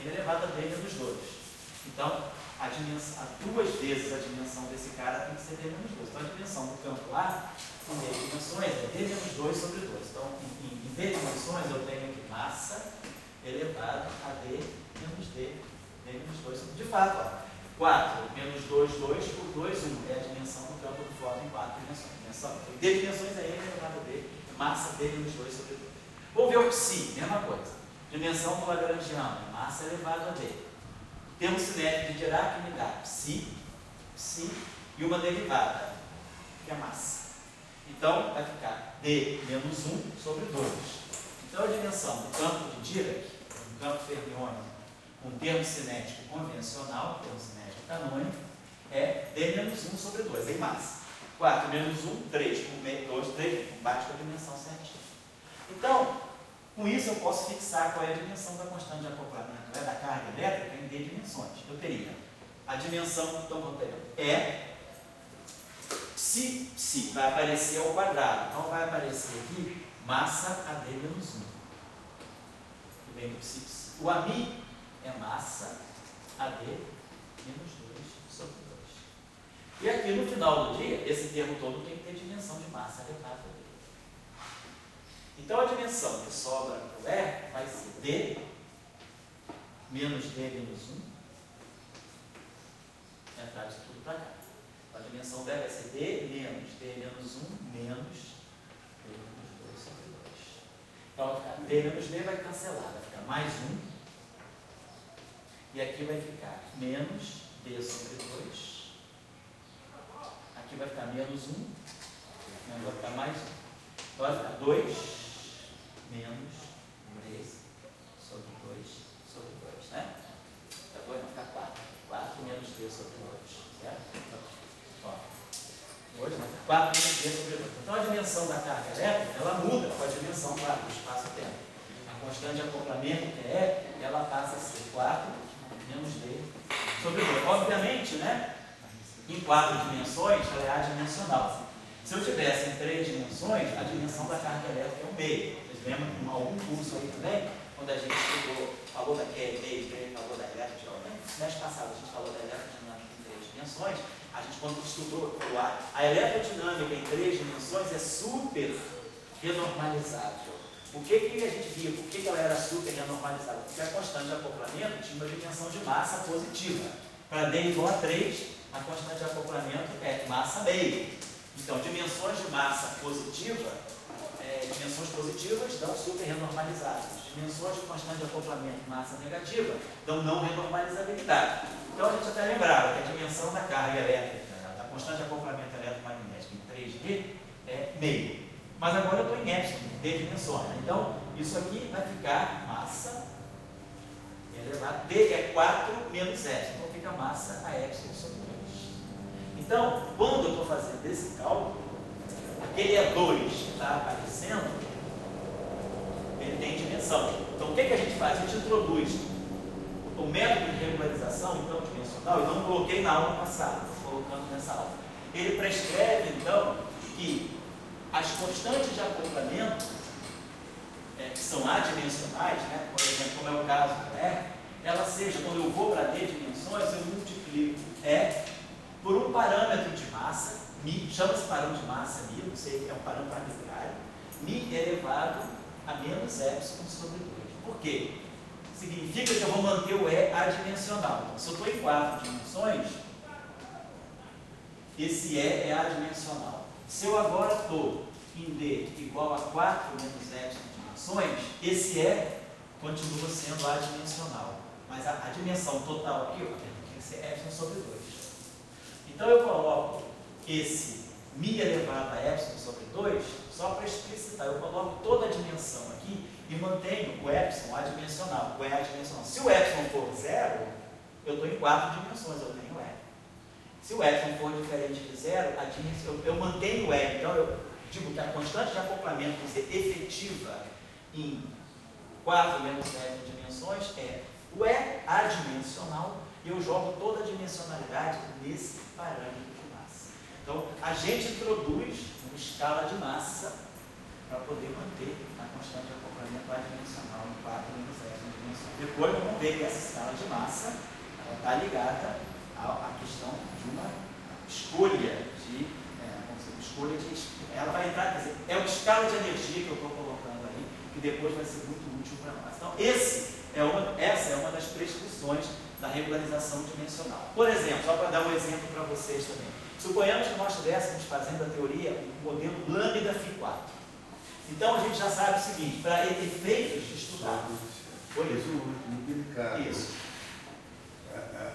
n elevado a d menos 2. Então, há duas vezes a dimensão desse cara tem que ser d menos 2. Então, a dimensão do campo A, em d dimensões, é d menos 2 sobre 2. Então, em d dimensões, eu tenho aqui massa elevado a d menos d menos 2 sobre 2. De fato, ó, 4 menos 2, 2 por 2, 1. É a dimensão do campo do fóton em 4 dimensões. D dimensões é n elevado a d, massa d menos 2 sobre 2. Vamos ver o psi, mesma coisa. Dimensão do lagrangiano, massa elevado a d. Termo cinético de Dirac me dá psi e uma derivada, que é massa. Então, vai ficar d menos 1 sobre 2. Então, a dimensão do campo de Dirac, do campo fermiônico, com termo cinético convencional, termo cinético canônico, é d menos 1 sobre 2, em massa. 4 menos 1, 3 por 2, 3, bate com a dimensão certinha. Então, com isso eu posso fixar qual é a dimensão da constante de acoplamento da carga elétrica em d dimensões. Eu teria a dimensão, então vou ter psi vai aparecer ao quadrado. Então vai aparecer aqui massa a d menos 1. Que vem do psi. O ami é massa a d menos 2 sobre 2. E aqui no final do dia, esse termo todo tem que ter dimensão de massa elevada a d. Então, a dimensão que sobra para o E vai ser d menos d menos 1. Entrar isso tudo para cá. Então, a dimensão D vai ser d menos 1 menos d menos 2 sobre 2. Então, vai ficar d menos d vai cancelar, vai ficar mais 1. E aqui vai ficar menos d sobre 2. Aqui vai ficar menos 1. Aqui vai ficar mais 1. Então, vai ficar 2 menos 3 sobre 2 sobre 2, né? Depois vai ficar 4. 4 menos 3 sobre 2, certo? Então, ó, 2, né? 4 menos 3 sobre 2. Então, a dimensão da carga elétrica, ela muda com a dimensão, claro, do espaço-tempo. A constante de acoplamento, que é E, ela passa a ser 4 menos D sobre 2. Obviamente, né? Em 4 dimensões, ela é adimensional. Se eu tivesse em 3 dimensões, a dimensão da carga elétrica é 1 meio. Lembra em algum curso aí também, quando a gente estudou, falou da QE, falou da elétrica, no semestre passado a gente falou da eletrodinâmica em 3 dimensões, a gente quando estudou, falou, a eletrodinâmica em 3 dimensões é super renormalizável. O que a gente via? Por que ela era super renormalizável? Porque a constante de acoplamento tinha uma dimensão de massa positiva. Para D igual a 3, a constante de acoplamento é massa meio. Então, dimensões de massa positiva, dimensões positivas dão super renormalizáveis. Dimensões de constante de acoplamento massa negativa dão não renormalizabilidade. Então a gente até lembrava que a dimensão da carga elétrica, da constante de acoplamento eletromagnético em 3D é meio. Mas agora eu estou em epsilon, D dimensões. Então isso aqui vai ficar massa elevado, D é 4 menos epsilon. Então fica massa a epsilon sobre 2. Então, quando eu estou fazendo esse cálculo, aquele E2 que está aparecendo, ele tem dimensão. Então, o que a gente faz? A gente introduz o método de regularização, então, dimensional, e não coloquei na aula passada, estou colocando nessa aula. Ele prescreve, então, que as constantes de acoplamento, que são adimensionais, né, por exemplo, como é o caso do E, ela seja, quando eu vou para D dimensões, eu multiplico E por um parâmetro de massa, chama-se parâmetro de massa, μ, não sei, é um parâmetro arbitrário, μ elevado a menos epsilon sobre 2. Por quê? Significa que eu vou manter o E adimensional. Então, se eu estou em 4 dimensões, esse E é adimensional. Se eu agora estou em D igual a 4 menos epsilon dimensões, esse E continua sendo adimensional. Mas a dimensão total aqui, ó, tem que ser epsilon sobre 2. Então eu coloco esse μ elevado a epsilon sobre 2, só para explicitar, eu coloco toda a dimensão aqui e mantenho o epsilon adimensional. O E adimensional. Se o epsilon for 0, eu estou em 4 dimensões, eu tenho E. Se o epsilon for diferente de 0, eu mantenho o E. Então eu digo que a constante de acoplamento efetiva em 4 menos 10 dimensões é o E adimensional, e eu jogo toda a dimensionalidade nesse parâmetro de massa. Então, a gente introduz uma escala de massa para poder manter a constante de acoplamento adimensional em 4 menos epsilon dimensões. Depois vamos ver que essa escala de massa está ligada à questão de uma escolha ela vai entrar, quer dizer, é uma escala de energia que eu estou colocando aí, que depois vai ser muito útil para nós. Então, essa é uma das prescrições da regularização dimensional. Por exemplo, só para dar um exemplo para vocês também. Suponhamos que nós estivéssemos fazendo a teoria, o modelo lambda Φ4. Então, a gente já sabe o seguinte, para efeitos de estudar. Foi isso muito delicado. Isso.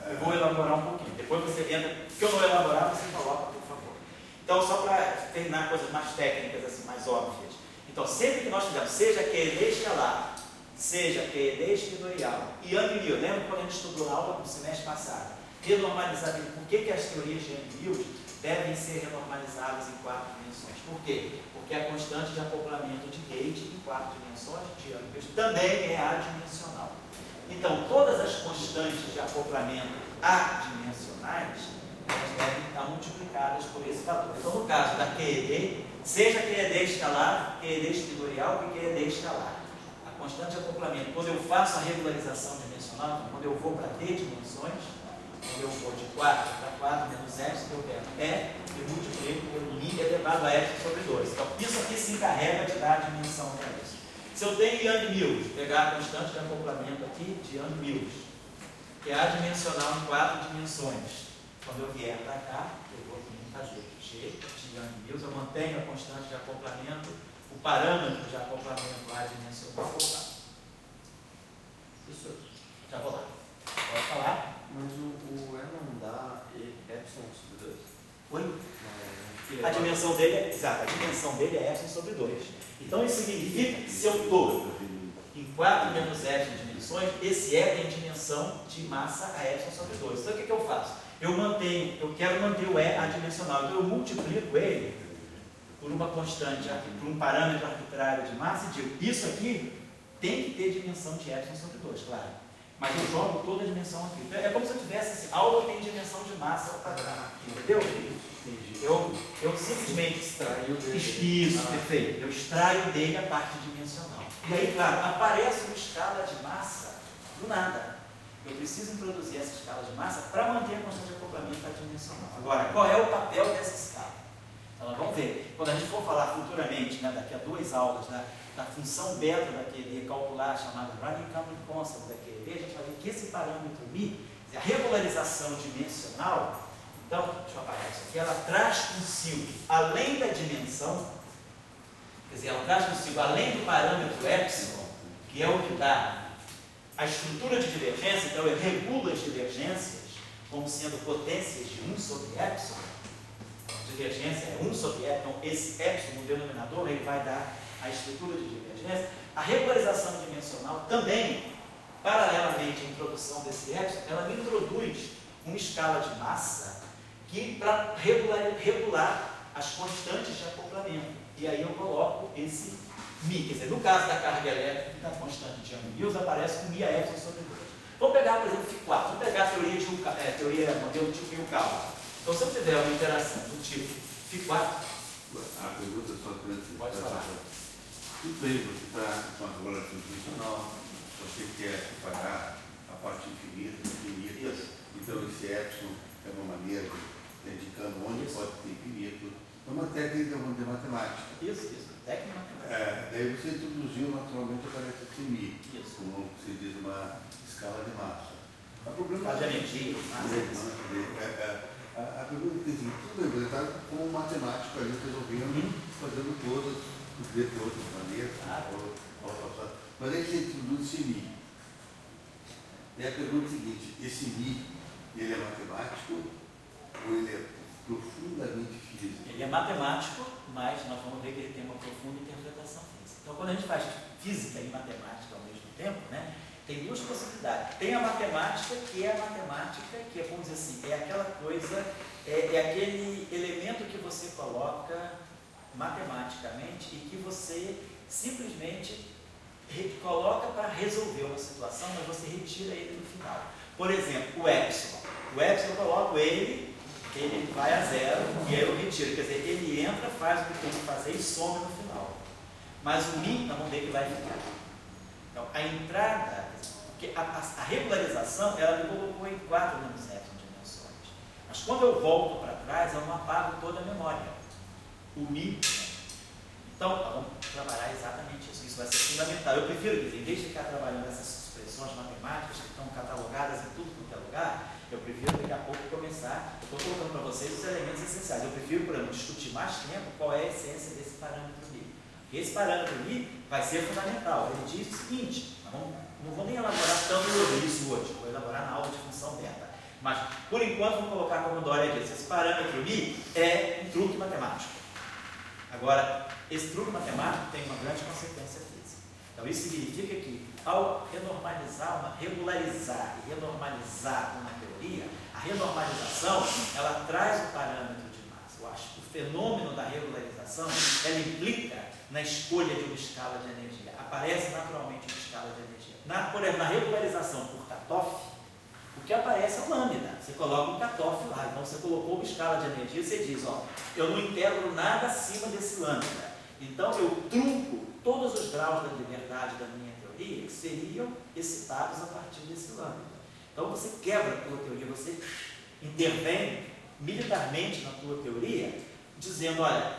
Eu vou elaborar um pouquinho. Depois você entra, que eu não elaborar, você coloca, por favor. Então, só para terminar coisas mais técnicas, assim, mais óbvias. Então, sempre que nós fizermos, seja QED escalar, seja QED esquidorial e Young Mills, lembra quando a gente estudou na aula do semestre passado? Renormalizabilidade. Por que as teorias de Young Mills devem ser renormalizadas em 4 dimensões? Por quê? Porque a constante de acoplamento de gate em 4 dimensões de Young Mills também é adimensional. Então, todas as constantes de acoplamento adimensionais elas devem estar multiplicadas por esse fator. Então, no caso da QED, seja QED escalar, QED esquidorial e QED escalar. A constante de acoplamento, quando eu faço a regularização dimensional, quando eu vou para D dimensões, quando eu vou de 4 para 4 menos epsilon, eu pego E e multiplico pelo I elevado a epsilon sobre 2. Então, isso aqui se encarrega de dar a dimensão para isso. Se eu tenho Young Mills, pegar a constante de acoplamento aqui de Young Mills, que é adimensional em 4 dimensões. Quando eu vier para cá, eu vou fazer G de Young Mills, eu mantenho a constante de acoplamento, o parâmetro de acoplamento adimensional voltado. Isso, já vou lá. Pode falar? Mas o E não dá epsilon sobre 2? Oi? A dimensão dele é, exato, a dimensão dele é epsilon sobre 2. Então isso significa que se eu estou em 4 menos epsilon dimensões, esse E tem dimensão de massa a epsilon sobre 2. Então o que eu faço? Eu quero manter o E adimensional, então eu multiplico ele por uma constante, por um parâmetro arbitrário de massa e digo, isso aqui tem que ter dimensão de epsilon sobre 2, claro. Mas eu jogo toda a dimensão aqui. É como se eu tivesse assim, algo que tem dimensão de massa ao quadrado, entendeu? Eu simplesmente extraio dele. Isso, perfeito. Eu extraio dele a parte dimensional. E aí, claro, aparece uma escala de massa do nada. Eu preciso introduzir essa escala de massa para manter a constante de acoplamento adimensional. Agora, qual é o papel dessa escala? Então, vamos ver. Quando a gente for falar futuramente, né, daqui a 2 aulas, da função beta da QED, calcular, chamada Running Common Constant da QED, a gente vai ver que esse parâmetro μ, a regularização dimensional, então, deixa eu apagar isso aqui, ela traz consigo, além da dimensão, quer dizer, ela traz consigo, além do parâmetro epsilon, que é o que dá a estrutura de divergência, então eu regulo as divergências como sendo potências de 1 sobre epsilon. A divergência é 1 sobre epsilon, então esse epsilon no denominador ele vai dar a estrutura de divergência. A regularização dimensional também, paralelamente à introdução desse epsilon, ela me introduz uma escala de massa que para regular as constantes de acoplamento. E aí eu coloco esse μ, quer dizer, no caso da carga elétrica, da constante de Young Mills, aparece com μ a epsilon sobre 2. Vamos pegar, por exemplo, Φ4. Vamos pegar a teoria modelo tipo Yukawa. Então, se eu tiver uma interação do tipo Φ4... A pergunta é só que pode falar. Tudo bem, você está com a regulação dimensional, você quer separar a parte infinita. Isso. Então, esse epsilon é uma maneira de indicando onde pode ter infinito. É uma técnica de matemática. Isso. Técnica matemática. Daí você introduziu, naturalmente, aparece esse μ. Isso. Como se diz, uma escala de massa. O problema de energia, a pergunta é assim, tudo bem, você está como matemático ali resolvendo, fazendo todas de outras maneiras, mas aí você introduz esse μ. E a pergunta é a seguinte, esse μ, ele é matemático ou ele é profundamente físico? Ele é matemático, mas nós vamos ver que ele tem uma profunda interpretação física. Então, quando a gente faz física e matemática ao mesmo tempo, né, tem 2 possibilidades. Tem a matemática, que é a matemática, que é, vamos dizer assim, é aquela coisa, é aquele elemento que você coloca matematicamente e que você simplesmente coloca para resolver uma situação, mas você retira ele no final. Por exemplo, o epsilon. O epsilon eu coloco ele vai a 0 e aí eu retiro. Quer dizer, ele entra, faz o que tem que fazer e some no final. mas o Mi, nós vamos ver que vai ficar. Então, a entrada, porque a regularização, ela me colocou em 4 menos epsilon dimensões. Mas quando eu volto para trás, eu não apago toda a memória. O Mi. Então, nós vamos trabalhar exatamente isso. Isso vai ser fundamental. Eu prefiro, quer dizer, em vez de ficar trabalhando essas expressões matemáticas que estão catalogadas em tudo quanto é lugar, eu prefiro daqui a pouco começar. Eu estou colocando para vocês os elementos essenciais. Eu prefiro, por exemplo, discutir mais tempo qual é a essência desse parâmetro Mi. Porque esse parâmetro Mi vai ser fundamental. Ele diz o seguinte, não vou nem elaborar tanto sobre isso hoje, vou elaborar na aula de função beta. Mas, por enquanto, vamos colocar como Dória diz, esse parâmetro Mi é um truque matemático. Agora, esse truque matemático tem uma grande consequência física. Então, isso significa que, ao regularizar e renormalizar uma teoria, a renormalização, ela traz o parâmetro de massa. Eu acho que o fenômeno da regularização, ela implica na escolha de uma escala de energia. Aparece naturalmente uma escala de energia. Por exemplo, na regularização por Katoff, o que aparece é o lambda. Você coloca um Katoff lá. Então, você colocou uma escala de energia e você diz, ó, eu não integro nada acima desse lambda. Então, eu trunco todos os graus da liberdade da minha teoria que seriam excitados a partir desse lambda. Então, você quebra a tua teoria, você intervém militarmente na tua teoria, dizendo, olha,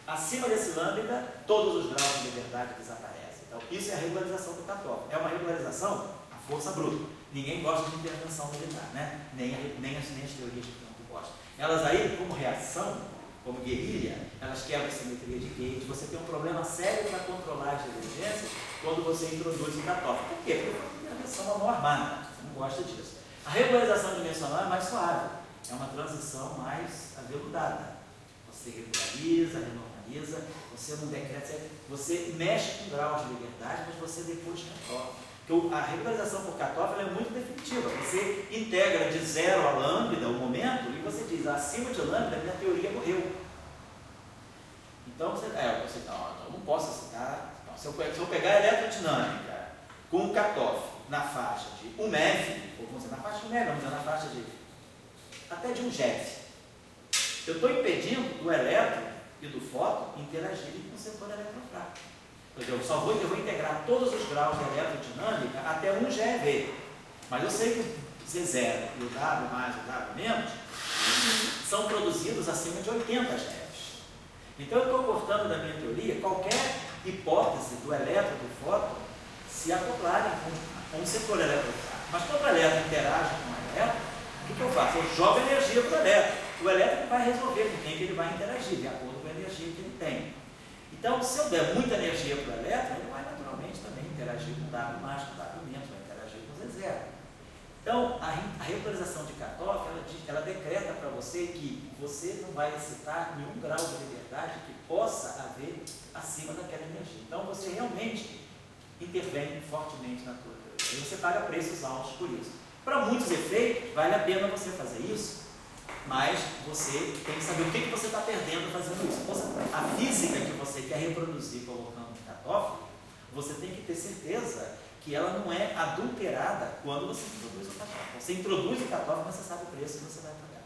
acima desse lambda, todos os graus de liberdade desaparecem. Então, isso é a regularização do Katoff. É uma regularização à força bruta. Ninguém gosta de intervenção militar, né? Nem as teorias de campo gostam. Elas aí, como reação, como guerrilha, elas quebram a simetria de Gauge. Você tem um problema sério para controlar as divergências quando você introduz o Katoff. Por quê? Porque é uma intervenção à mão armada. Você não gosta disso. A regularização dimensional é mais suave. É uma transição mais aveludada. Você regulariza, renormaliza, você não decreta, você mexe com graus de liberdade, mas você depois Katoff. Porque a regularização por Katoff é muito definitiva. Você integra de 0 a lambda o momento e você diz, acima de lambda, minha teoria morreu. Então, você não posso citar. Não, se eu pegar a eletrodinâmica com o Katoff na faixa de 1 MeV, ou vamos dizer, na faixa de 1 MeV, vamos dizer, na faixa de até de 1 GeV, eu estou impedindo do elétron e do fóton interagirem com o setor eletrofrágil. Eu vou integrar todos os graus de eletrodinâmica até 1 GeV. Mas eu sei que o Z0 e o W mais e o W menos são produzidos acima de 80 GeV. Então eu estou cortando da minha teoria qualquer hipótese do elétron e do fóton se acoplarem com um setor eletrofrágil. Mas quando o elétron interage com o elétron, o que eu faço? Eu jogo energia para o elétron. O elétron vai resolver com quem que ele vai interagir, de acordo com a energia que ele tem. Então, se eu der muita energia para o elétron, ele vai naturalmente também interagir com W mais, com W menos, vai interagir com Z0. Então, a regularização de Katoff, ela decreta para você que você não vai excitar nenhum grau de liberdade que possa haver acima daquela energia. Então, você realmente intervém fortemente na tua teoria. E você paga preços altos por isso. Para muitos efeitos, vale a pena você fazer isso, mas você tem que saber o que você está perdendo fazendo isso. A física que você quer reproduzir colocando um Katoff, você tem que ter certeza que ela não é adulterada quando você introduz o Katoff. Você introduz o Katoff, mas você sabe o preço que você vai pagar.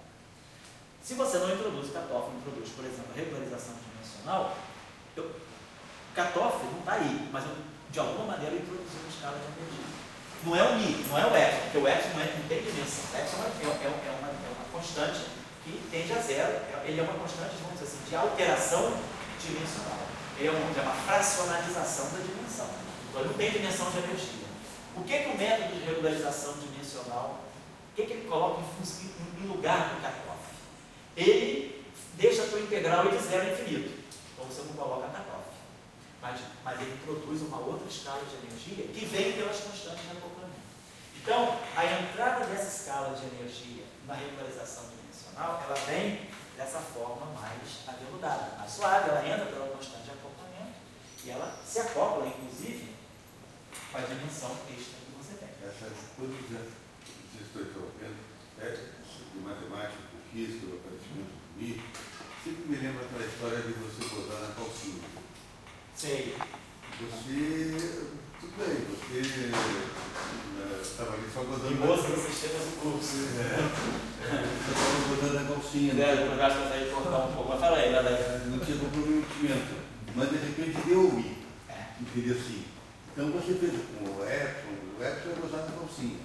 Se você não introduz o Katoff, introduz, por exemplo, a regularização dimensional, o Katoff não está aí, mas eu, de alguma maneira, introduzi uma escala de energia. Não é o Mi, não é o epsilon, porque o epsilon não tem dimensão. O epsilon é uma constante que tende a zero. Ele é uma constante, vamos dizer assim, de alteração dimensional. Ele é uma fracionalização da dimensão. Então, ele não tem dimensão de energia. O que o método de regularização dimensional, o que ele coloca em lugar do Katoff? Ele deixa a tua integral de 0 a infinito. Então, você não coloca Katoff. Mas ele produz uma outra escala de energia que vem pelas constantes de acoplamento. Então, a entrada dessa escala de energia na regularização dimensional, ela vem dessa forma mais aveludada, mais suave, ela entra pela constante de acoplamento e ela se acopla, inclusive, com a dimensão extra que você tem. Essas coisas que estou interrompendo, de matemática, de física, do aparecimento do Mi, sempre me lembra aquela história de você posar na calcinha. Sei. Tudo bem, você estava ali só gozando. E moça, vocês têm o curso. Você estava gozando na calcinha. Eu acho que eu vou cortar um pouco, mas fala aí, não tinha comprometimento. Mas de repente deu o Mi. entendeu assim? Então você fez com o Epson é gozar da calcinha.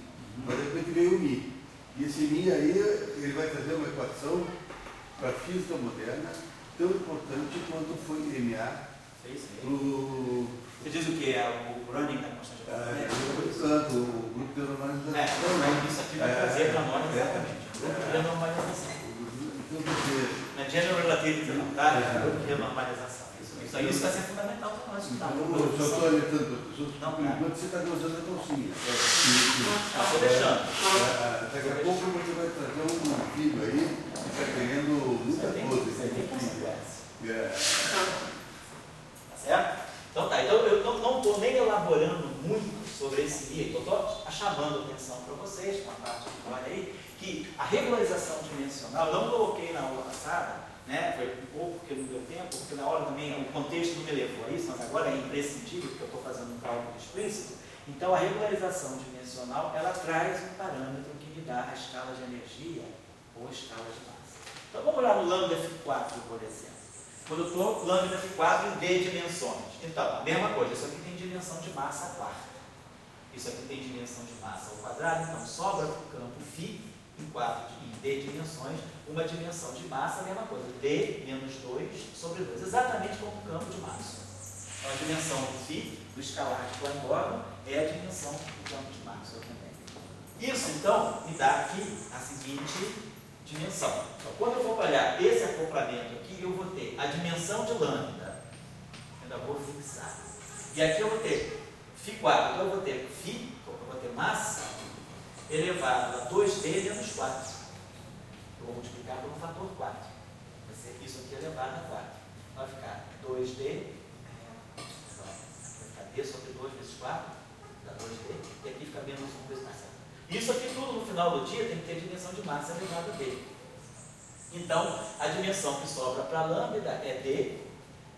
Mas de repente veio o Mi. E esse Mi aí, ele vai trazer uma equação para a física moderna tão importante quanto foi MA pro... Você diz o que? É o running da constante de Portanto, o grupo de normalização. Mas isso aqui vai trazer para nós exatamente. O grupo de normalização. Então você... Não é general relativity, não, tá? É o grupo de normalização. Isso aí vai ser fundamental para nós. Tá? Eu só estou orientando para as pessoas, Não, por enquanto você está gozando a calcinha. Estou deixando. Daqui a pouco você vai trazer um filho aí que está querendo muita coisa. Isso é bem consequência. É. Tá certo? Então tá, então eu não estou nem elaborando muito sobre esse livro, eu estou chamando a atenção para vocês, com a parte que olha aí, que a regularização dimensional, eu não coloquei na aula passada, né, foi um pouco porque não deu tempo, porque na hora também o contexto não me levou a isso, mas agora é imprescindível, porque eu estou fazendo um cálculo explícito. Então a regularização dimensional, ela traz um parâmetro que me dá a escala de energia ou a escala de massa. Então vamos olhar no lambda F4, por exemplo. Quando eu estou lambda F4 em D dimensões. Então, a mesma coisa, isso aqui tem dimensão de massa a quarta. Isso aqui tem dimensão de massa ao quadrado, então sobra para o campo φ em D dimensões, uma dimensão de massa, a mesma coisa, D menos 2 sobre 2, exatamente como o campo de massa. Então, a dimensão do φ, do escalar de Klein-Bordon, é a dimensão do campo de massa também. Isso, então, me dá aqui a seguinte dimensão. Então, quando eu for olhar esse acoplamento aqui, eu vou ter a dimensão de lambda, ainda vou fixar. E aqui eu vou ter φ4, então eu vou ter φ, eu vou ter massa, elevado a 2D menos 4. Eu vou multiplicar por um fator 4. Vai ser isso aqui elevado a 4. Vai ficar 2D, vai ficar D sobre 2 vezes 4, dá 2D, e aqui fica menos 1 vezes mais 7. Isso aqui tudo no final do dia tem que ter dimensão de massa elevada a D. Então, a dimensão que sobra para a lambda é D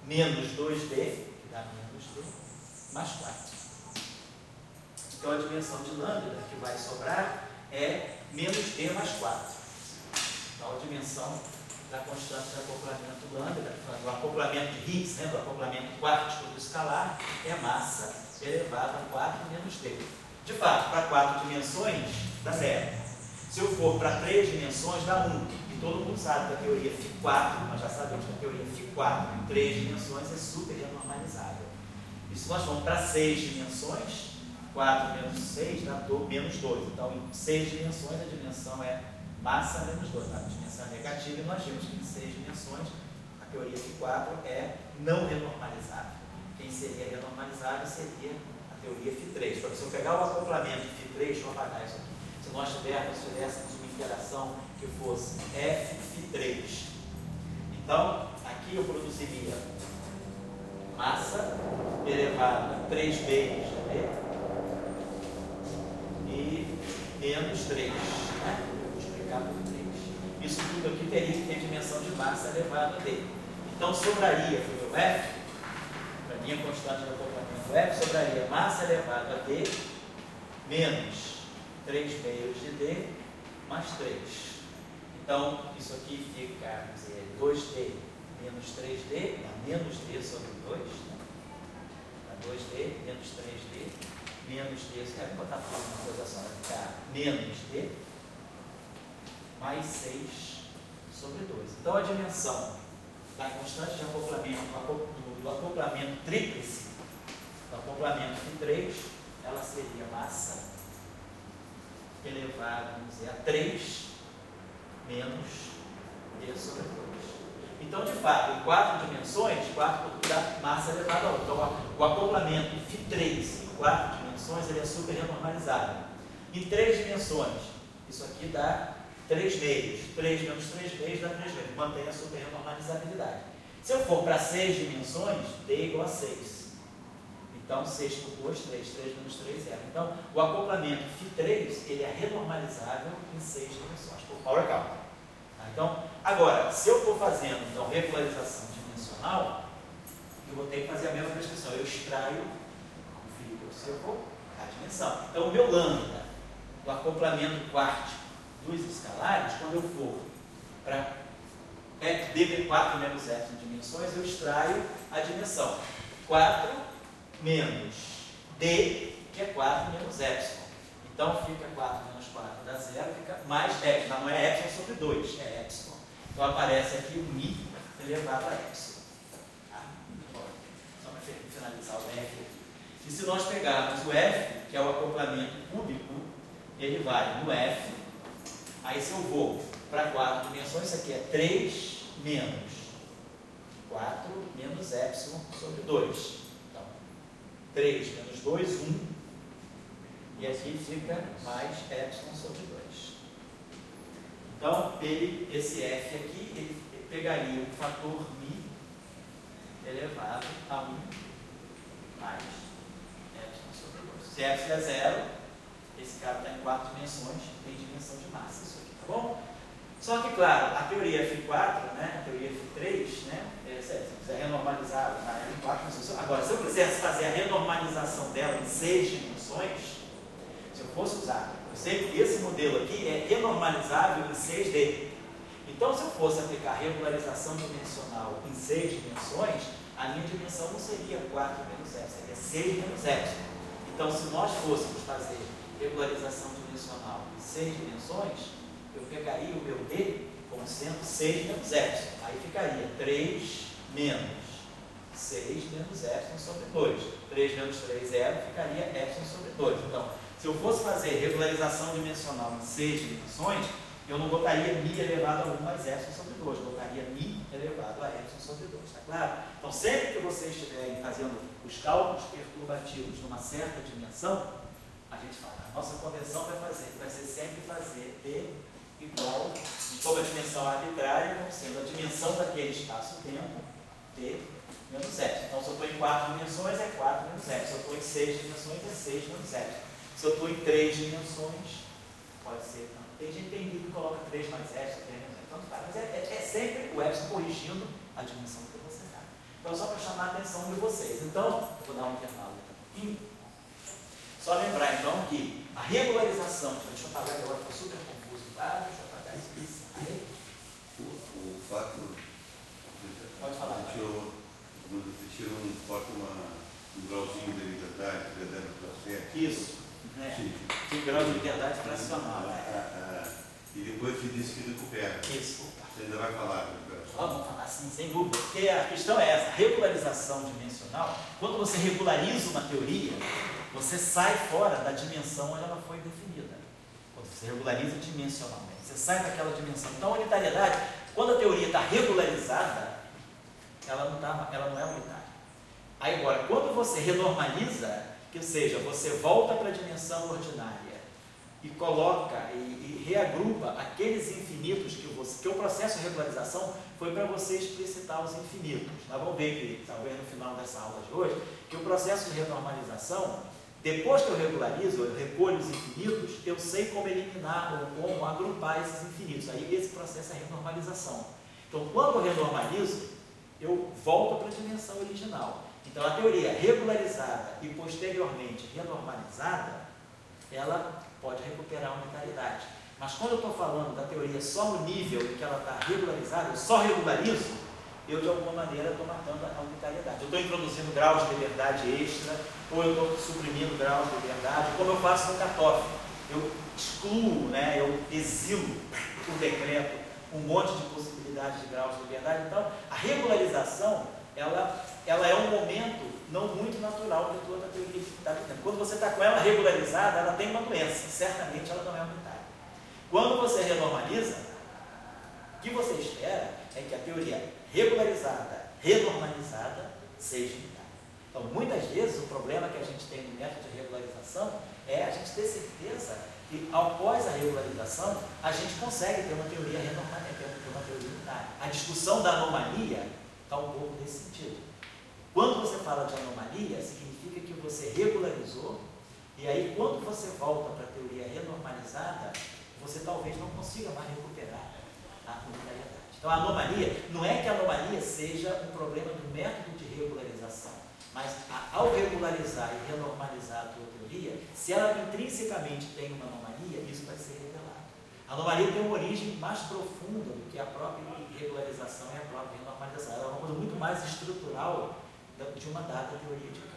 menos 2D, que dá menos D, mais 4. Então, a dimensão de lambda que vai sobrar é menos D mais 4. Então, a dimensão da constante de acoplamento lambda, do acoplamento de Higgs, né, do acoplamento quântico do escalar, é massa elevada a 4 menos D. De fato, para 4 dimensões, dá 0. Se eu for para 3 dimensões, dá 1. E todo mundo sabe que a teoria Φ4, nós já sabemos que a teoria Φ4 em 3 dimensões é super renormalizável. E se nós vamos para 6 dimensões, 4 menos 6 dá menos 2. Então, em 6 dimensões, a dimensão é massa menos 2. A dimensão é negativa e nós vimos que em 6 dimensões, a teoria Φ4 é não renormalizável. Quem seria renormalizável seria a teoria Φ3. Então, se eu pegar o acoplamento Φ3, deixa eu apagar isso aqui. Se nós tivéssemos uma interação que fosse F3. Então, aqui eu produziria massa elevado a 3 vezes D e menos 3. Né? Eu vou explicar por 3. Isso tudo aqui teria que ter dimensão de massa elevada a D. Então, sobraria para o meu F, para a minha constante de acoplamento F, sobraria massa elevada a D menos 3 meios de D mais 3. Então, isso aqui fica, vamos dizer, 2D menos 3D, dá menos D sobre 2, né? Dá 2D menos 3D, menos D, quero botar tudo uma coisa só, vai ficar menos D, mais 6 sobre 2. Então, a dimensão da constante de acoplamento, do acoplamento tríplice, do acoplamento Φ3, ela seria massa elevado, vamos dizer, a 3 menos D sobre 2. Então, de fato, em 4 dimensões, 4 dá massa elevada a 1. Então, o acoplamento Φ3 em 4 dimensões, ele é super renormalizável. Em 3 dimensões, isso aqui dá 3 meios. 3 menos 3 meios dá 3 meios. Mantém a super renormalizabilidade. Se eu for para 6 dimensões, D é igual a 6. Então, 6 por 2, 3. 3 menos 3, 0. Então, o acoplamento Φ3, ele é renormalizável em 6 dimensões, por Power Count. Então, agora, se eu estou fazendo, então, regularização dimensional, eu vou ter que fazer a mesma prescrição. Eu extraio o fio que eu observou, a dimensão. Então, o meu lambda, do acoplamento quártico dos escalares, quando eu for para dv4 menos f em dimensões, eu extraio a dimensão 4 menos D, que é 4 menos epsilon. Então fica 4 menos 4 dá 0, fica mais epsilon. Não é epsilon sobre 2, é epsilon. Então aparece aqui o mi elevado a epsilon. Só para finalizar o F aqui. E se nós pegarmos o F, que é o acoplamento cúbico, ele vai no F. Aí se eu vou para 4 dimensões, isso aqui é 3 menos 4 menos epsilon sobre 2. Então, 3 menos 2, 1. E aqui fica mais epsilon sobre 2. Então, esse F aqui, ele pegaria o fator mi elevado a 1 mais epsilon sobre 2. Se epsilon é 0, esse cara está em 4 dimensões, tem dimensão de massa, isso aqui, tá bom? Só que, claro, a teoria F4, né, a teoria F3, né, se eu quiser renormalizar em 4 dimensões. Agora, se eu quisesse fazer a renormalização dela em 6 dimensões, se eu fosse usar, eu sei que esse modelo aqui é renormalizável em 6D. Então, se eu fosse aplicar regularização dimensional em 6 dimensões, a minha dimensão não seria 4 menos epsilon, seria 6 menos epsilon. Então, se nós fôssemos fazer regularização dimensional em 6 dimensões, eu pegaria o meu D como sendo 6 menos epsilon. Aí ficaria 3 menos 6 menos epsilon sobre 2. 3 menos 3, 0, ficaria epsilon sobre 2. Então, se eu fosse fazer regularização dimensional em 6 dimensões, eu não botaria mi elevado a 1 mais epsilon sobre 2. Eu botaria mi elevado a epsilon sobre 2. Está claro? Então, sempre que vocês estiverem fazendo os cálculos perturbativos numa certa dimensão, a gente fala, a nossa convenção vai ser sempre fazer D igual, sob a dimensão arbitrária, como sendo a dimensão daquele espaço-tempo, D menos epsilon. Então, se eu estou em 4 dimensões, é 4 menos epsilon. Se eu estou em 6 dimensões, é 6 menos epsilon. Se eu estou em 3 dimensões, pode ser. Não. Tem gente que tem livro que coloca 3 mais epsilon, 3 menos epsilon. Então, mas é sempre o epsilon corrigindo a dimensão que você está. Então, só para chamar a atenção de vocês. Então, eu vou dar um intervalo aqui um pouquinho. Só lembrar, então, que a regularização, deixa eu apagar agora, ficou super confuso, tá? Deixa eu apagar isso aí. O fato. Pode falar. Você tira um grauzinho de liberdade, dentro do processo. Isso. Que grau de liberdade fracional. E depois se diz que recupera. Isso. Você ainda vai falar de recuperação? Vamos falar assim, sem dúvida. Porque a questão é essa, a regularização dimensional, quando você regulariza uma teoria, você sai fora da dimensão onde ela foi definida. Quando você regulariza dimensionalmente, você sai daquela dimensão. Então, a unitariedade, quando a teoria está regularizada, ela não é unitária. Aí, agora, quando você renormaliza, que seja, você volta para a dimensão ordinária e coloca e reagrupa aqueles infinitos que o processo de regularização foi para você explicitar os infinitos. Nós vamos ver que, talvez no final dessa aula de hoje, que o processo de renormalização, depois que eu regularizo, eu recolho os infinitos, eu sei como eliminar ou como agrupar esses infinitos. Aí esse processo é renormalização. Então, quando eu renormalizo, eu volto para a dimensão original. Então, a teoria regularizada e posteriormente renormalizada, ela pode recuperar a unitariedade. Mas quando eu estou falando da teoria só no nível em que ela está regularizada, eu só regularizo, eu de alguma maneira estou matando a unitariedade. Eu estou introduzindo graus de liberdade extra, ou eu estou suprimindo graus de liberdade, como eu faço no CATOF. Eu excluo, né, eu exilo por decreto um monte de possibilidades de graus de liberdade. Então, a regularização, ela é um momento não muito natural de toda a teoria que está vivendo. Quando você está com ela regularizada, ela tem uma doença, certamente ela não é unitária. Quando você renormaliza, o que você espera é que a teoria regularizada, renormalizada, seja unitária. Então, muitas vezes, o problema que a gente tem no método de regularização é a gente ter certeza que, após a regularização, a gente consegue ter uma teoria renormalizada, ter uma teoria unitária. A discussão da anomalia está um pouco nesse sentido. Quando você fala de anomalia, significa que você regularizou, e aí, quando você volta para a teoria renormalizada, você talvez não consiga mais recuperar a unitariedade. Então, a anomalia, não é que a anomalia seja um problema do método de regularização, mas ao regularizar e renormalizar a tua teoria, se ela intrinsecamente tem uma anomalia, isso vai ser revelado. A anomalia tem uma origem mais profunda do que a própria regularização e a própria renormalização. Ela é uma coisa muito mais estrutural de uma dada teoria de campo.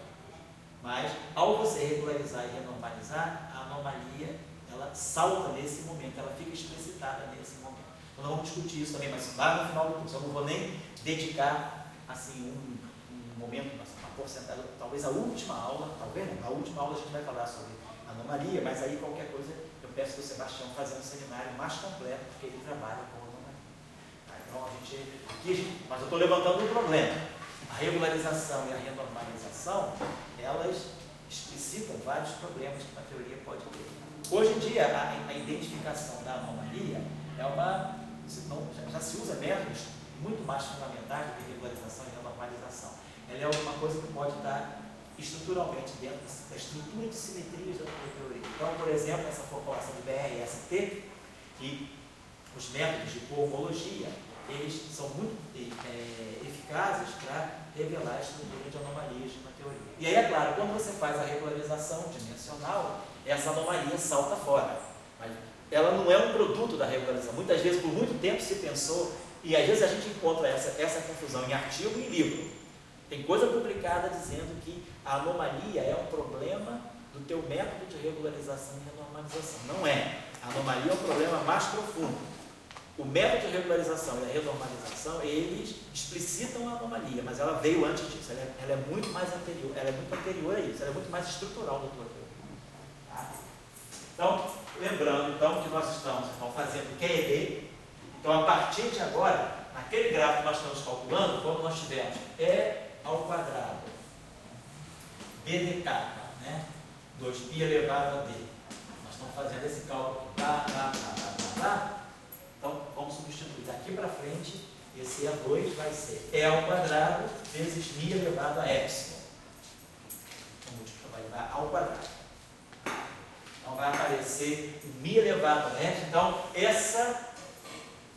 Mas, ao você regularizar e renormalizar, a anomalia, ela salta nesse momento, ela fica explicitada nesse momento. Então, nós vamos discutir isso também, mas lá no final do curso. Eu não vou nem dedicar, assim, um momento, uma porcentagem, talvez a última aula, talvez não, a última aula a gente vai falar sobre anomalia, mas aí qualquer coisa eu peço para o Sebastião fazer um seminário mais completo, porque ele trabalha com anomalia. Tá? Então, mas eu estou levantando um problema. A regularização e a renormalização, elas explicitam vários problemas que a teoria pode ter. Hoje em dia, a identificação da anomalia é já se usa métodos muito mais fundamentais do que regularização e renormalização. Ela é uma coisa que pode estar estruturalmente dentro da estrutura de simetrias da teoria. Então, por exemplo, essa formulação de BR e ST e os métodos de cohomologia, eles são muito eficazes para revelar a estrutura de anomalias de uma teoria. E aí, é claro, quando você faz a regularização dimensional, essa anomalia salta fora. Mas ela não é um produto da regularização. Muitas vezes, por muito tempo, se pensou, e às vezes a gente encontra essa confusão em artigo e em livro. Tem coisa publicada dizendo que a anomalia é um problema do teu método de regularização e renormalização. Não é. A anomalia é um problema mais profundo. O método de regularização e a renormalização, eles explicitam a anomalia, mas ela veio antes disso. Ela é muito mais anterior, ela é muito anterior a isso, ela é muito mais estrutural do que a teoria. Tá? Então, lembrando então, que nós estamos fazendo QED. Então, a partir de agora, naquele gráfico que nós estamos calculando, quando nós tivermos E ao quadrado, B de K, né? 2π elevado a D. Nós estamos fazendo esse cálculo lá. Então, vamos substituir daqui para frente, esse E2 vai ser E ao quadrado vezes μ elevado a epsilon. O múltiplo vai dar ao quadrado. Então, vai aparecer μ elevado a epsilon. Então, essa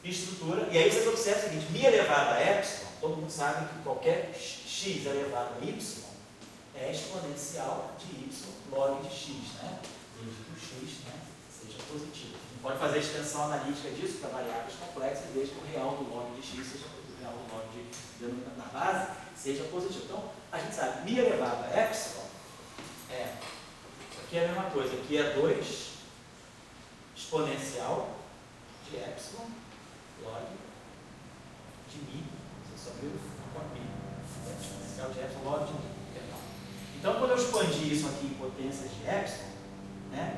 estrutura, e aí vocês observam o seguinte, μ elevado a epsilon, todo mundo sabe que qualquer x elevado a y é exponencial de y log de x, né? Desde que o x, né, seja positivo. Pode fazer a extensão analítica disso para variáveis complexas, desde que o real do log de x seja o real do log de denominador na base seja positivo. Então, a gente sabe, μ elevado a epsilon aqui é a mesma coisa, aqui é 2 exponencial de epsilon log de μ, você só viu com μ, exponencial de epsilon log de μ. Então, quando eu expandir isso aqui em potências de epsilon, né,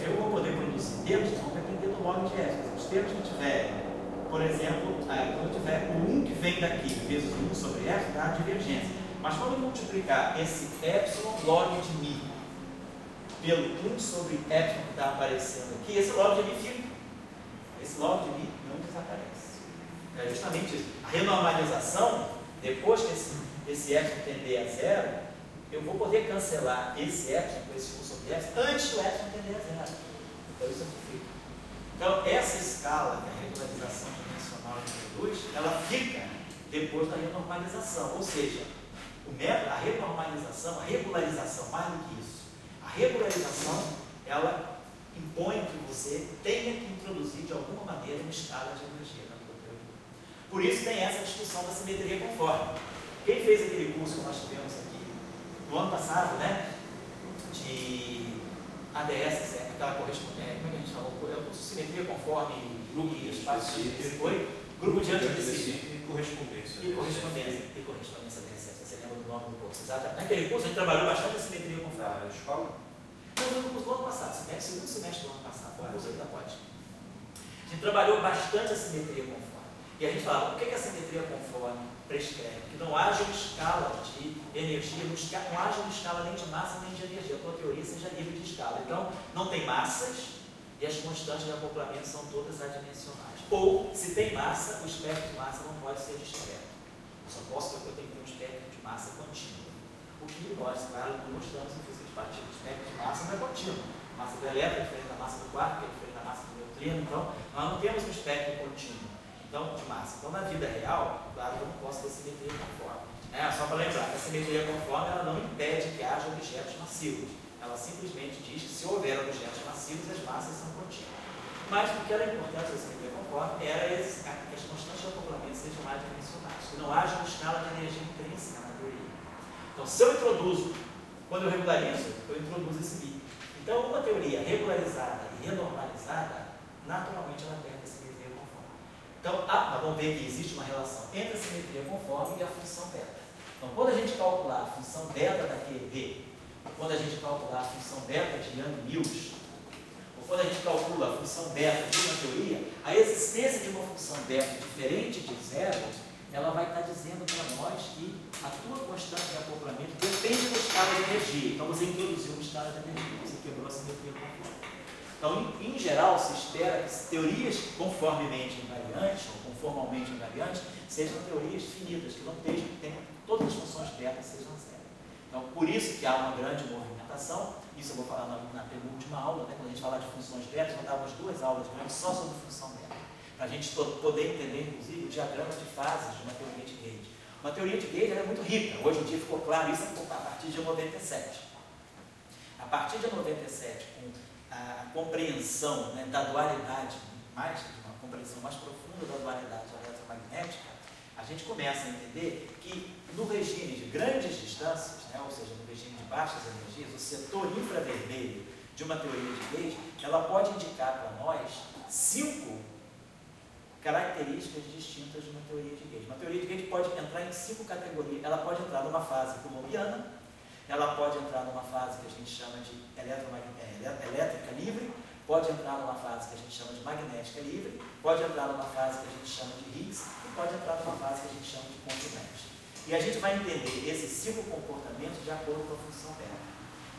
eu vou poder produzir termos que vão depender do log de epsilon. Os termos que tiver, por exemplo, quando eu tiver o 1 que vem daqui vezes o 1 sobre epsilon, dá a divergência. Mas quando eu multiplicar esse epsilon log de μ pelo 1 sobre epsilon que está aparecendo aqui, esse log de μ fica. Esse log de μ não desaparece. É justamente isso. A renormalização, depois que esse epsilon tender a zero, eu vou poder cancelar esse epsilon com esse 1 sobre epsilon antes do epsilon tender a zero. Então isso fica. Então essa escala que a regularização dimensional introduz, ela fica depois da renormalização. Ou seja, o método, a renormalização, a regularização, mais do que isso, a regularização, ela impõe que você tenha que introduzir de alguma maneira uma escala de energia na tua teoria. Por isso tem essa discussão da simetria conforme. Quem fez aquele curso que nós tivemos aqui no ano passado, né, de ADS, aquela correspondência, como é que a gente falou? É o curso de simetria conforme grupo de espaço foi grupo de antecedência e correspondência. E correspondência DSF. Você lembra do nome do curso? Exatamente. Naquele curso a gente trabalhou bastante a simetria conforme. Na escola? Não, foi no curso do ano passado, segundo semestre do ano passado, foi um curso aqui da Pode. A gente trabalhou bastante a simetria conforme. E a gente falava, o que a simetria conforme prescreve? Que não haja uma escala de energia, não haja uma escala nem de massa nem de energia. A tua teoria seja livre de escala. Então, não tem massas e as constantes de acoplamento são todas adimensionais. Ou, se tem massa, o espectro de massa não pode ser discreto. Eu só posso ter um espectro de massa contínua. O que nós, claro, mostramos em física de partículas, o espectro de massa não é contínuo. A massa do elétron é diferente da massa do quark, que é diferente da massa do neutrino. Então, nós não temos um espectro contínuo. Então, de massa. Então, na vida real, claro, eu não posso ter simetria conforme. Só para lembrar que a simetria conforme ela não impede que haja objetos massivos. Ela simplesmente diz que se houver objetos massivos, as massas são contínuas. Mas o que era importante da simetria conforme era que as constantes de acoplamento sejam adimensionais, que não haja uma escala de energia intrínseca na teoria. Então, se eu introduzo Quando eu regularizo, eu introduzo esse bi. Então, uma teoria regularizada e renormalizada, naturalmente ela perde a simetria conforme. Então, nós vamos ver que existe uma relação entre a simetria conforme e a função beta. Então, quando a gente calcular a função beta da QED, quando a gente calcular a função beta de Yang-Mills, ou quando a gente calcula a função beta de uma teoria, a existência de uma função beta diferente de zero, ela vai estar dizendo para nós que a tua constante de acoplamento depende da escala de energia. Então, você introduziu uma escala de energia, você quebrou a simetria conforme. Então, em geral, se espera que teorias conformemente invariantes, ou conformalmente invariantes, sejam teorias finitas, que não tenham todas as funções beta sejam zero. Então, por isso que há uma grande movimentação, isso eu vou falar na penúltima aula, né? Quando a gente falar de funções beta, eu vou dar umas 2 aulas grandes só sobre função beta, para a gente poder entender, inclusive, o diagrama de fases de uma teoria de Gauge. Uma teoria de Gauge ela é muito rica, hoje em dia ficou claro isso a partir de 97. A partir de 97, com a compreensão, né, da dualidade, uma compreensão mais profunda da dualidade eletromagnética, a gente começa a entender que no regime de grandes distâncias, né, ou seja, no regime de baixas energias, o setor infravermelho de uma teoria de Gauge, ela pode indicar para nós 5 características distintas de uma teoria de Gauge. Uma teoria de Gauge pode entrar em 5 categorias. Ela pode entrar numa fase coulombiana, ela pode entrar numa fase que a gente chama de elétrica livre, pode entrar numa fase que a gente chama de magnética livre, pode entrar numa fase que a gente chama de Higgs e pode entrar numa fase que a gente chama de condutante. E a gente vai entender esses 5 comportamentos de acordo com a função beta.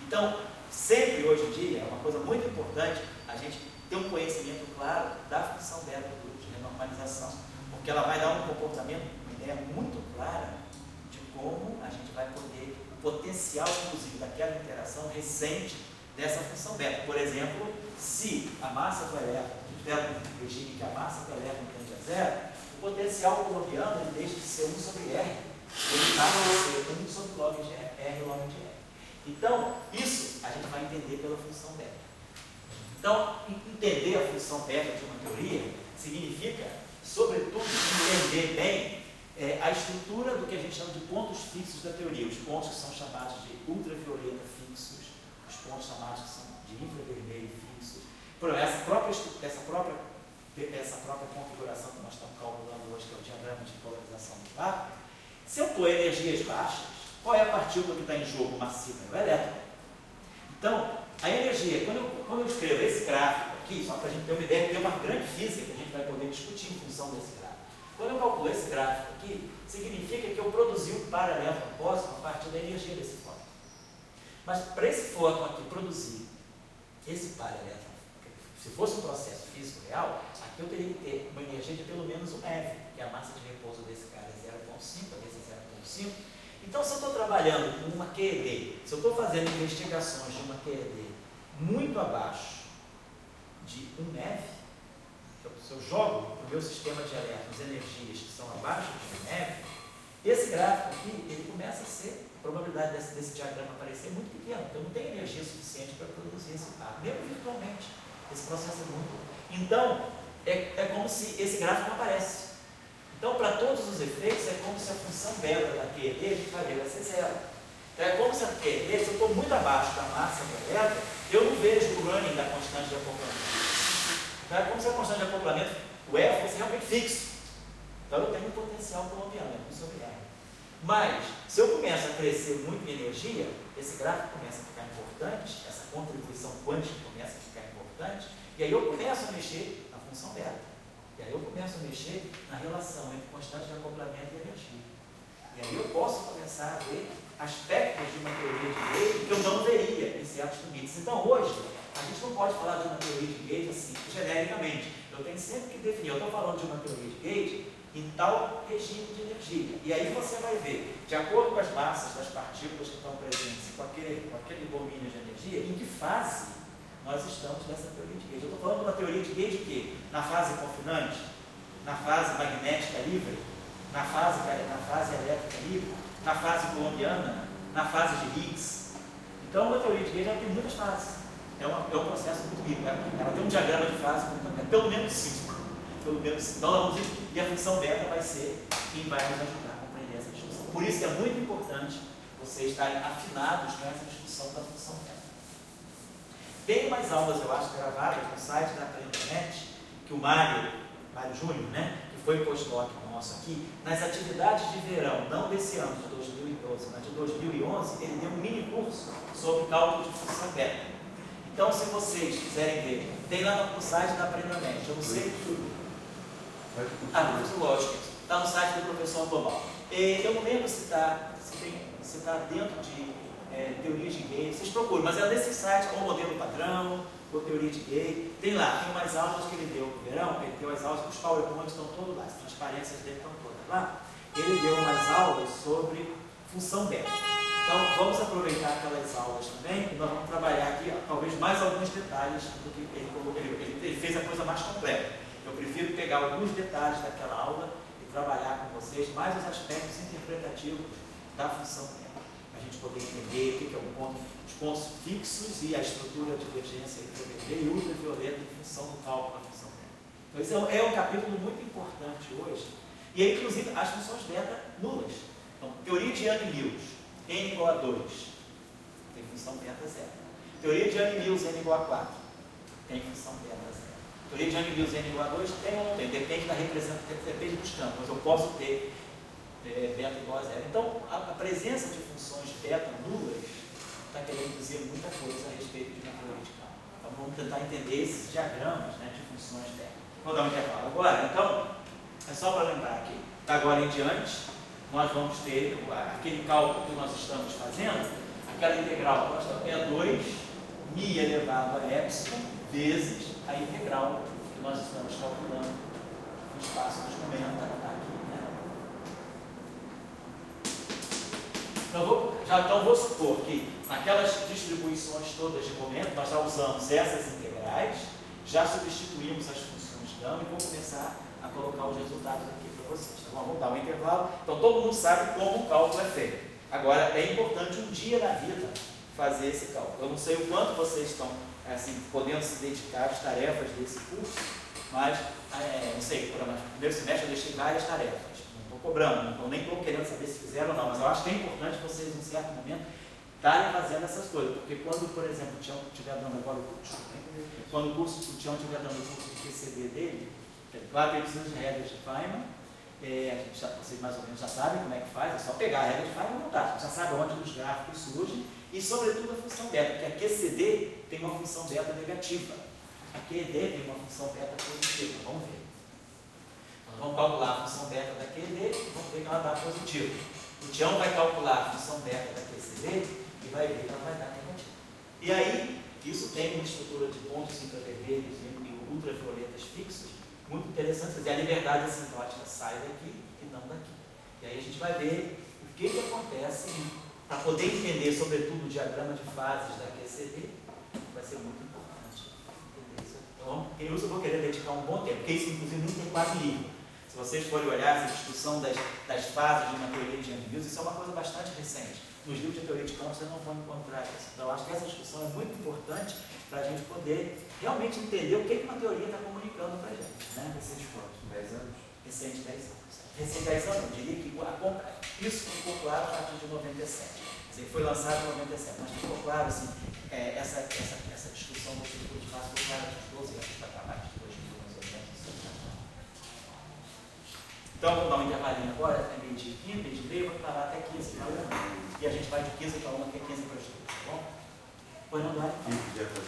Então, sempre hoje em dia, é uma coisa muito importante a gente ter um conhecimento claro da função beta do grupo de renormalização, porque ela vai dar um comportamento, uma ideia muito clara de como a gente vai poder, o potencial, inclusive, daquela interação recente dessa função beta. Por exemplo, se a massa do elétron, a gente tiver um regime que a massa do elétron tende a zero, o potencial coulombiano ele deixa de ser 1 sobre R, ele passa a ser 1 sobre log de R log de R. Então, isso a gente vai entender pela função beta. Então, entender a função beta de uma teoria significa, sobretudo, entender bem a estrutura do que a gente chama de pontos fixos da teoria, os pontos que são chamados de ultravioleta fixos, os pontos chamados que são de infravermelho fixos. Por exemplo, essa própria configuração que nós estamos calculando hoje, que é o diagrama de polarização do vácuo, se eu pôr energias baixas, qual é a partícula que está em jogo massiva? É o elétron. Então, a energia, quando eu escrevo esse gráfico aqui, só para a gente ter uma ideia, tem uma grande física que a gente vai poder discutir em função desse gráfico. Quando eu calculo esse gráfico aqui, significa que eu produzi um par elétron cósmico a partir da energia desse fóton. Mas para esse fóton aqui produzir esse par elétron, se fosse um processo físico real, aqui eu teria que ter uma energia de pelo menos 1 eV, que é a massa de repouso desse cara é 0,5, desse é 0,5. Então, se eu estou trabalhando com uma QED, se eu estou fazendo investigações de uma QED muito abaixo de 1 eV, se eu jogo para o meu sistema de elétrons energias que são abaixo de 1 eV, esse gráfico aqui, ele começa a ser, a probabilidade desse diagrama aparecer é muito pequena, porque eu não tenho energia suficiente para produzir esse par, mesmo virtualmente. Esse processo é muito. Então, é como se esse gráfico não aparece. Então, para todos os efeitos, é como se a função beta da QED, a gente vai ver, vai ser zero. Então, é como se a QED, se eu estou muito abaixo da massa do elétron, eu não vejo o running da constante de acoplamento. Então, é como se a constante de acoplamento, o F, fosse realmente fixo. Então, eu tenho um potencial coulombiano, é 1 sobre R. Mas, se eu começo a crescer muito em energia, esse gráfico começa a ficar importante, essa contribuição quântica começa a ficar importante, e aí eu começo a mexer na função beta. E aí eu começo a mexer na relação entre constante de acoplamento e energia. E aí eu posso começar a ver aspectos de uma teoria de Gauge que eu não veria em certos limites. Então, hoje, a gente não pode falar de uma teoria de Gauge assim, genericamente. Eu tenho sempre que definir, eu estou falando de uma teoria de Gauge em tal regime de energia. E aí você vai ver, de acordo com as massas das partículas que estão presentes com aquele domínio de energia, em que fase nós estamos nessa teoria de Gauge. Eu estou falando de uma teoria de Gauge que na fase confinante, na fase magnética livre, na fase elétrica livre, na fase coulombiana, na fase de Higgs. Então, uma teoria de Gauge ela tem muitas fases. É um processo muito rico. Ela tem um diagrama de fase pelo menos 5. Então, nós vamos dizer, e a função beta vai ser quem vai nos ajudar a compreender essa discussão. Por isso que é muito importante vocês estarem afinados nessa discussão da função beta. Tem umas aulas, eu acho, gravadas no site da Aprendonet, que o Mário Júnior, né, que foi pós-doc nosso aqui, nas atividades de verão, não desse ano, de 2012, mas de 2011, ele deu um mini curso sobre cálculo de função beta. Então, se vocês quiserem ver, tem lá no site da Aprendonet, eu não sei... lógico, está no site do Professor Global. Eu não lembro se está dentro de teoria de gay, vocês procuram, mas é nesse site, ou modelo padrão, ou teoria de gay, tem lá, tem umas aulas que ele deu no verão, ele deu as aulas, os PowerPoints estão todos lá, as transparências dele estão todas lá, ele deu umas aulas sobre função beta. Então, vamos aproveitar aquelas aulas também, e nós vamos trabalhar aqui, talvez mais alguns detalhes, porque ele fez a coisa mais completa. Eu prefiro pegar alguns detalhes daquela aula e trabalhar com vocês mais os aspectos interpretativos da função beta, para a gente poder entender o que é os pontos fixos e a estrutura de divergência entre UVB e ultravioleta em função do cálculo da função beta. Então, esse é um capítulo muito importante hoje, e é inclusive as funções beta nulas. Então, teoria de Young-Mills, n igual a 2, tem função beta zero. Teoria de Young-Mills, n igual a 4, tem função beta zero. Teoria de Young-Mills, n igual a 2, tem ou não tem? Depende da representação, depende dos campos, mas eu posso ter beta igual a zero. Então, a presença de funções beta nulas está querendo dizer muita coisa a respeito de uma teoria de campo. Então, vamos tentar entender esses diagramas, né, de funções beta. Vou dar um intervalo agora. Então, é só para lembrar que, da agora em diante, nós vamos ter aquele cálculo que nós estamos fazendo, aquela integral é 2 mi elevado a epsilon vezes a integral que nós estamos calculando no espaço dos momentos, está aqui, né? Então vou supor que naquelas distribuições todas de momento, nós já usamos essas integrais, já substituímos as funções gama e vou começar a colocar os resultados aqui para vocês. Então, vamos dar um intervalo. Então, todo mundo sabe como o cálculo é feito. Agora, é importante um dia na vida fazer esse cálculo. Eu não sei o quanto vocês estão assim, podendo se dedicar às tarefas desse curso, mas, não sei, no primeiro semestre eu deixei várias tarefas. Não estou cobrando, nem estou querendo saber se fizeram ou não, mas eu acho que é importante vocês, em certo momento, estarem fazendo essas coisas. Porque quando, por exemplo, o Tião estiver dando agora o curso, quando o Tião estiver dando o curso de QCD dele, claro que ele precisa de regras de Feynman, vocês mais ou menos já sabem como é que faz, é só pegar a regra de Feynman e montar. Já sabe onde os gráficos surgem e, sobretudo, a função beta, porque a QCD tem uma função beta negativa, a QED tem uma função beta positiva. Vamos ver. Nós vamos calcular a função beta da QED e vamos ver que ela dá positiva. O Tião vai calcular a função beta da QCD e vai ver que ela vai dar negativa. E aí, isso tem uma estrutura de pontos infravermelhos e ultravioletas fixos, muito interessante, e a liberdade assintótica sai daqui e não daqui. E aí a gente vai ver o que acontece para poder entender, sobretudo, o diagrama de fases da QCD, vai ser muito importante entender isso. Então, eu vou querer dedicar um bom tempo, porque isso, inclusive, nem tem quase livro. Se vocês forem olhar essa discussão das fases de uma teoria de Young-Mills, isso é uma coisa bastante recente. Nos livros de teoria de campo vocês não vão encontrar isso. Então, eu acho que essa discussão é muito importante para a gente poder realmente entender o que uma teoria está comunicando para a gente. Né? Recente quanto? 10 anos? Recente 10 anos. Recente 10 anos, eu diria que isso ficou claro a partir de 97. Quer dizer, foi lançado em 97, mas ficou claro, assim, essa discussão do estrutura de fase ficou clara dos 12 anos para cá, mais de 2000, mais ou menos. Então, vamos dar um intervalinho agora, é meio de 15, meio de meio, vou parar até 15 para 1. E a gente vai de 15 para 1 até 15 para 2, tá bom? Pois não dá? Quem quiser fazer